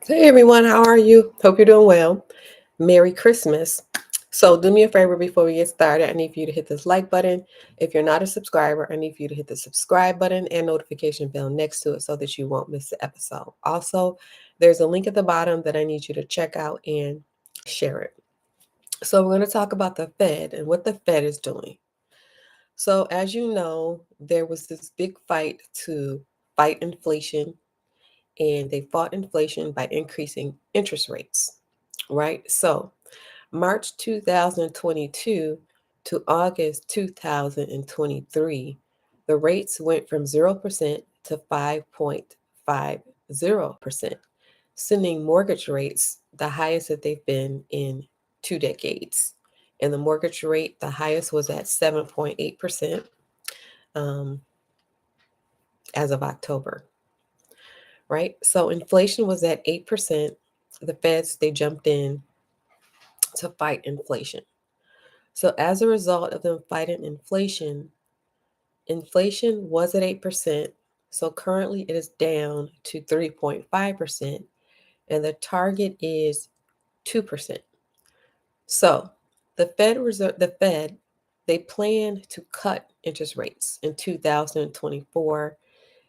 Hey everyone, how are you? Hope you're doing well. Merry Christmas. So, do me a favor before we get started. I need for you to hit this like button. If you're not a subscriber, I need for you to hit the subscribe button and notification bell next to it so that you won't miss the episode. Also, there's a link at the bottom that I need you to check out and share it. So, we're going to talk about the Fed and what the Fed is doing. So, as you know, there was this big fight to fight inflation, and they fought inflation by increasing interest rates, right? So, March 2022 to August 2023, the rates went from 0% to 5.50%, sending mortgage rates the highest that they've been in 2 decades. And the mortgage rate, the highest was at 7.8% um, as of October, right? So inflation was at 8%. The Feds, they jumped in to fight inflation. So as a result of them fighting inflation, inflation was at 8%. So currently it is down to 3.5%, and the target is 2%. So the Fed, they plan to cut interest rates in 2024.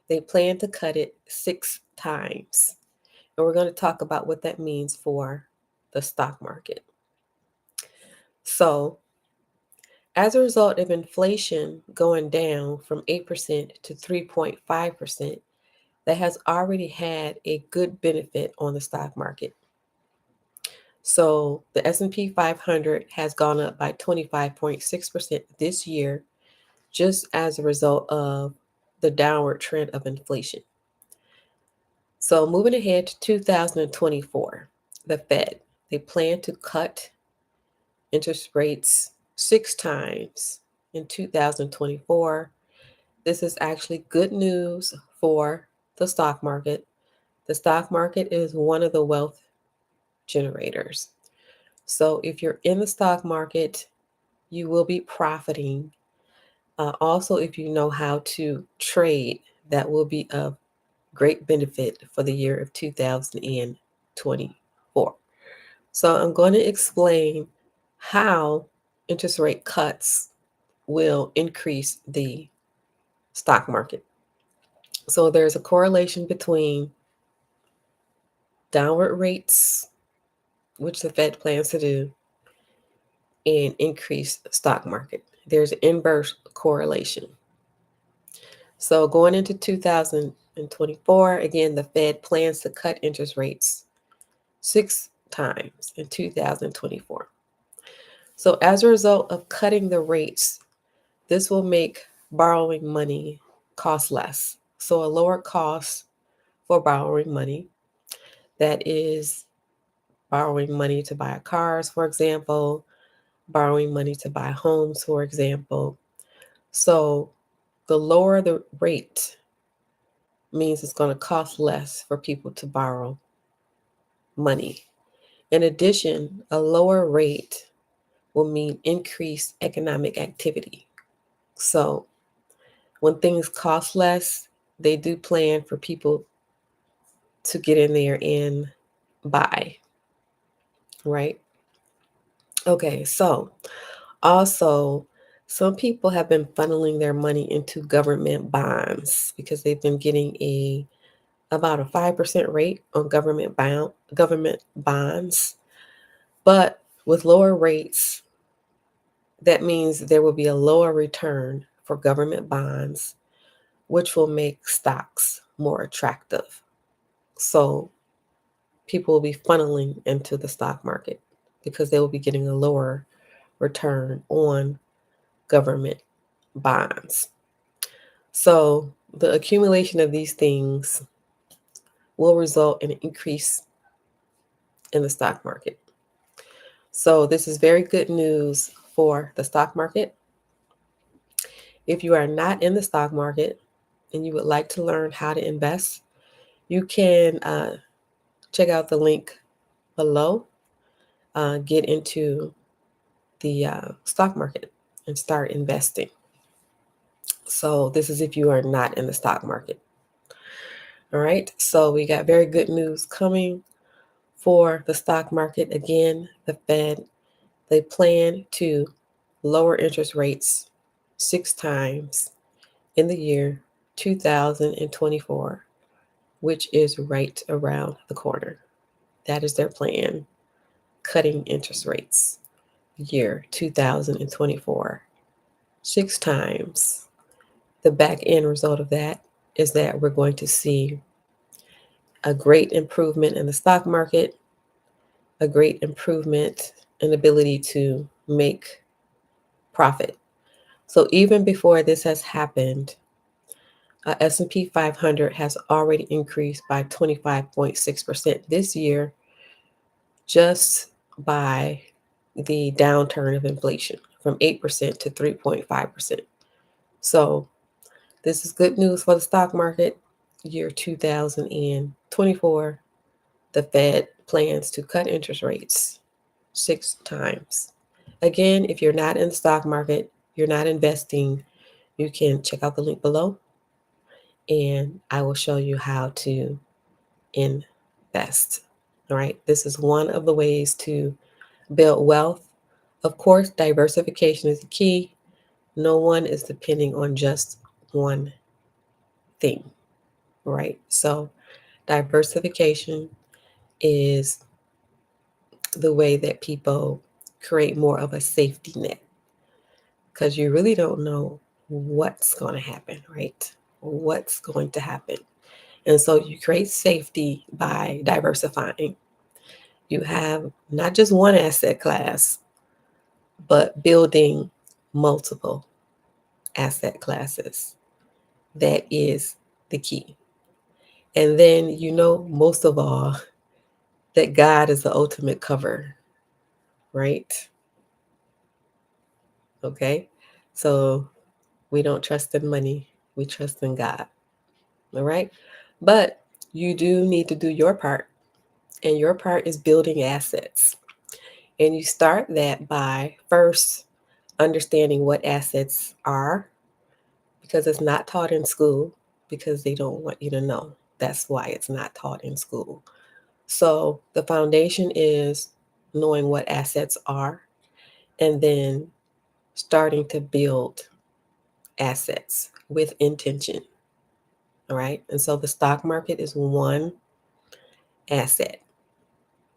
They plan to cut it 6 times. And we're going to talk about what that means for the stock market. So, as a result of inflation going down from 8% to 3.5%, that has already had a good benefit on the stock market. So the S&P 500 has gone up by 25.6% this year just as a result of the downward trend of inflation. So moving ahead to 2024, the Fed, they plan to cut interest rates 6 times in 2024. This is actually good news for the stock market. The stock market is one of the wealth generators. So if you're in the stock market, you will be profiting. Also, if you know how to trade, that will be of great benefit for the year of 2024. So I'm going to explain how interest rate cuts will increase the stock market. So there's a correlation between downward rates, which the Fed plans to do, and increase stock market. There's an inverse correlation. So going into 2024, again, the Fed plans to cut interest rates 6 times in 2024. So as a result of cutting the rates, this will make borrowing money cost less. So a lower cost for borrowing money, that is borrowing money to buy cars, for example, borrowing money to buy homes, for example. So the lower the rate means it's going to cost less for people to borrow money. In addition, a lower rate will mean increased economic activity. So when things cost less, they do plan for people to get in there and buy, right? Okay, so also, some people have been funneling their money into government bonds because they've been getting a about a 5% rate on government bonds. But with lower rates, that means there will be a lower return for government bonds, which will make stocks more attractive. So people will be funneling into the stock market because they will be getting a lower return on government bonds. So the accumulation of these things will result in an increase in the stock market. So this is very good news for the stock market. If you are not in the stock market and you would like to learn how to invest, you can check out the link below, get into the stock market and start investing. So this is if you are not in the stock market. All right, so we got very good news coming For the stock market, again, the Fed, they plan to lower interest rates 6 times in the year 2024, which is right around the corner. That is their plan, cutting interest rates year 2024 6 times. The back end result of that is that we're going to see a great improvement in the stock market, a great improvement in ability to make profit. So even before this has happened, S&P 500 has already increased by 25.6% this year just by the downturn of inflation from 8% to 3.5%. So this is good news for the stock market. Year 2024, the Fed plans to cut interest rates 6 times. Again, if you're not in the stock market, you're not investing, you can check out the link below and I will show you how to invest. All right, this is one of the ways to build wealth. Of course, diversification is the key. No one is depending on just one thing, right? So, diversification is the way that people create more of a safety net because you really don't know what's going to happen, right? What's going to happen. And so you create safety by diversifying. You have not just one asset class, but building multiple asset classes. That is the key. And then you know, most of all, that God is the ultimate cover, right? Okay. So we don't trust in money, we trust in God. All right. But you do need to do your part, and your part is building assets. And you start that by first understanding what assets are because it's not taught in school because they don't want you to know. That's why it's not taught in school. So the foundation is knowing what assets are and then starting to build assets with intention. All right. And so the stock market is one asset.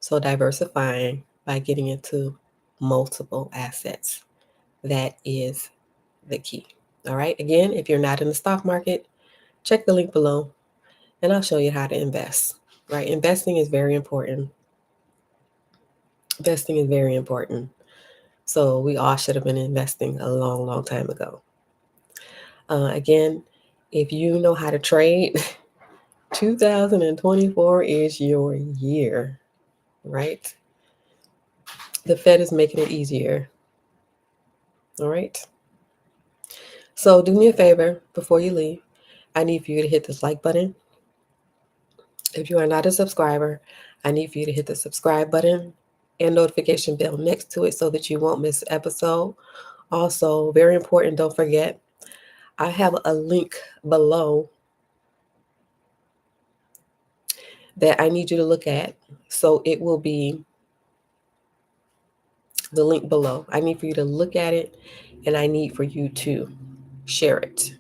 So diversifying by getting into multiple assets. That is the key. All right. Again, if you're not in the stock market, check the link below and I'll show you how to invest. Right. Investing is very important. Investing is very important. So we all should have been investing a long, long time ago. Again, if you know how to trade, 2024 is your year, right? The Fed is making it easier. All right. So do me a favor before you leave. I need for you to hit this like button. If you are not a subscriber, I need for you to hit the subscribe button and notification bell next to it so that you won't miss an episode. Also, very important, don't forget, I have a link below that I need you to look at. So it will be the link below. I need for you to look at it and I need for you to share it.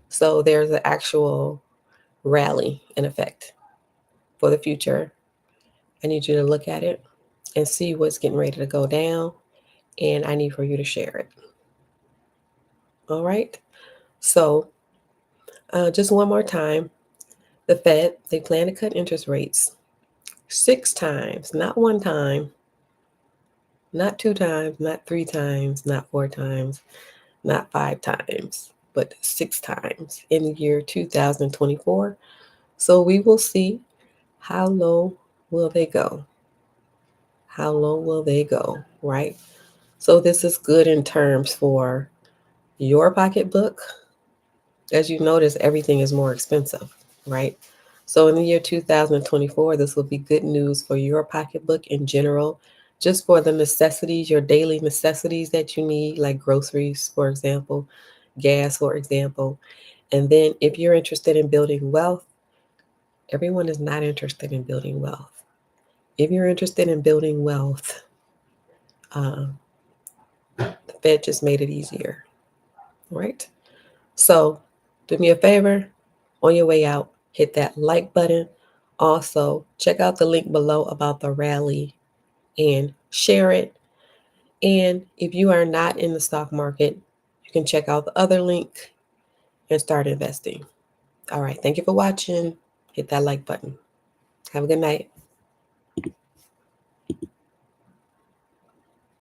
So there's an actual rally in effect for the future. I need you to look at it and see what's getting ready to go down, and I need for you to share it. All right. So, just one more time, the Fed, they plan to cut interest rates 6 times, not one time, not 2 times, not 3 times, not 4 times, not 5 times, but 6 times in the year 2024. So we will see how low will they go. How low will they go, right? So this is good in terms for your pocketbook. As you notice, everything is more expensive, right? So in the year 2024, this will be good news for your pocketbook in general, just for the necessities, your daily necessities that you need, like groceries, for example, gas, for example. And then if you're interested in building wealth, everyone is not interested in building wealth. if you're interested in building wealth, um, the Fed just made it easier, right? So do me a favor, on your way out, hit that like button. Also, check out the link below about the rally and share it. And if you are not in the stock market, you can check out the other link and start investing. All right. Thank you for watching. Hit that like button. Have a good night.